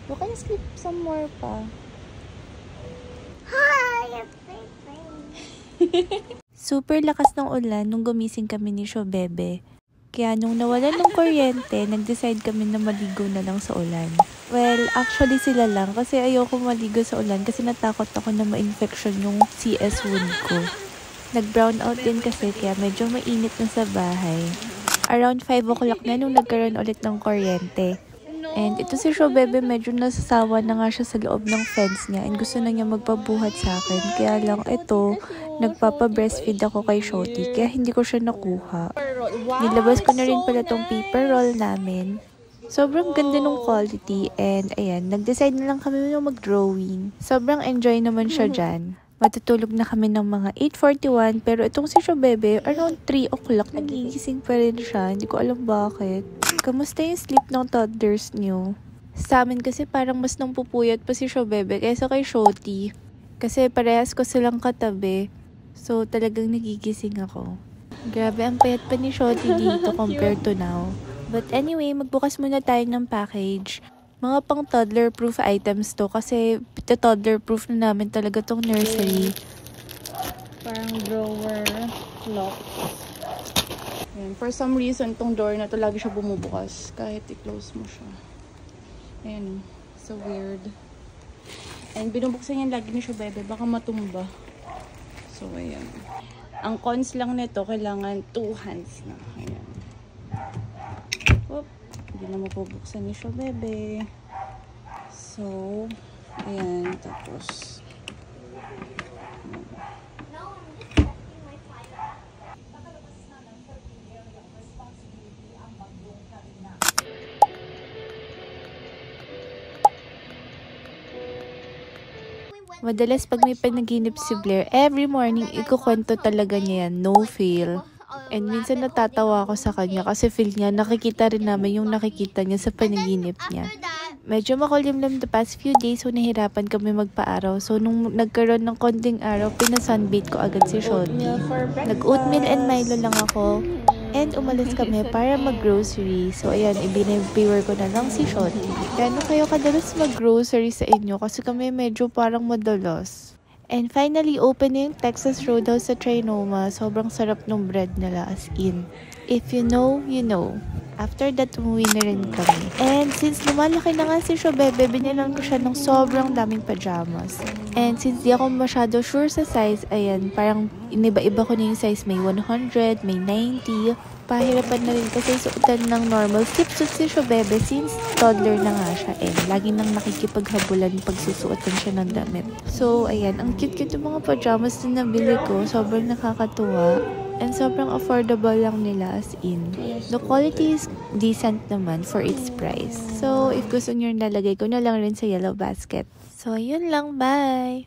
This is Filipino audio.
You can sleep some more pa. Hi, Super lakas ng ulan nung gumising kami ni Shobebe. Kaya nung nawalan ng kuryente, nag-decide kami na maligo na lang sa ulan. Well, actually sila lang kasi ayoko maligo sa ulan kasi natakot ako na ma-infection yung CS wound ko. Nag-brown out din kasi kaya medyo mainit na sa bahay. Around 5 o'clock na nung nagkaroon ulit ng kuryente. And ito si Shobebe, medyo nasasawa na nga siya sa loob ng fence niya and gusto na niya magpabuhat sa akin. Kaya lang ito, nagpapa-breastfeed ako kay Shoti kaya hindi ko siya nakuha. Nilabas ko na rin pala tong paper roll namin. Sobrang ganda ng quality and ayan, nag-decide na lang kami na mag-drawing. Sobrang enjoy naman siya dyan. Matutulog na kami ng mga 8:41 pero itong si Shobebe, around 3 o'clock, nagigising pa rin siya. Hindi ko alam bakit. Kamusta yung sleep ng toddlers niyo? Sa amin kasi parang mas nang pupuyat pa si Shobebe kaysa kay Shoti. Kasi parehas ko silang katabi. So talagang nagigising ako. Grabe, ang payat pa ni Shoti dito compared to now. But anyway, magbukas muna tayo ng package. Mga pang toddler-proof items to kasi toddler-proof na namin talaga tong nursery. Parang drawer lock. Ayan. For some reason, tong door na to lagi siya bumubukas kahit i-close mo siya. Ayan. So weird. And binubuksan yan lagi ni Shobebe. Baka matumba. So ayan. Ang cons lang nito, kailangan 2 hands na. Ayan. Oop. Hindi na mapubuksan ni Shobebe. So, ayan. Tapos, madalas pag may panaginip si Blair, every morning ikukwento talaga niya yan, no fail. And minsan natatawa ako sa kanya kasi feel niya nakikita rin namin yung nakikita niya sa panaginip niya. Medyo makulimlim the past few days so nahirapan kami magpa-araw. So nung nagkaroon ng konting araw, pinasunbait ko agad si Shoti. Nag-oatmeal and Milo lang ako. And umalis kami para mag-grocery. So ayan, ibinibawar ko na lang si Shoti. Gano'n kayo kadalas mag-grocery sa inyo kasi kami medyo parang madalas. And finally, open na yung Texas Roadhouse sa Trinoma. Sobrang sarap ng bread nila, as in. If you know, you know. After that, umuwi na rin kami. And since lumalaki na nga si Shobebe, binilan ko siya ng sobrang daming pajamas. And since di ako masyado sure sa size, ayan, parang iniba-iba ko na yung size. May 100, may 90. Pahirapan na rin kasi suotan ng normal slip-suit si Shobebe since toddler na nga siya and lagi nang nakikipaghabulan pag susuotan siya ng damit. So, ayan, ang cute-cute yung mga pajamas na nabili ko. Sobrang nakakatuwa. And sobrang affordable lang nila as in. The quality is decent naman for its price. So, if gusto nyo nalagay ko na lang rin sa yellow basket. So, yun lang. Bye!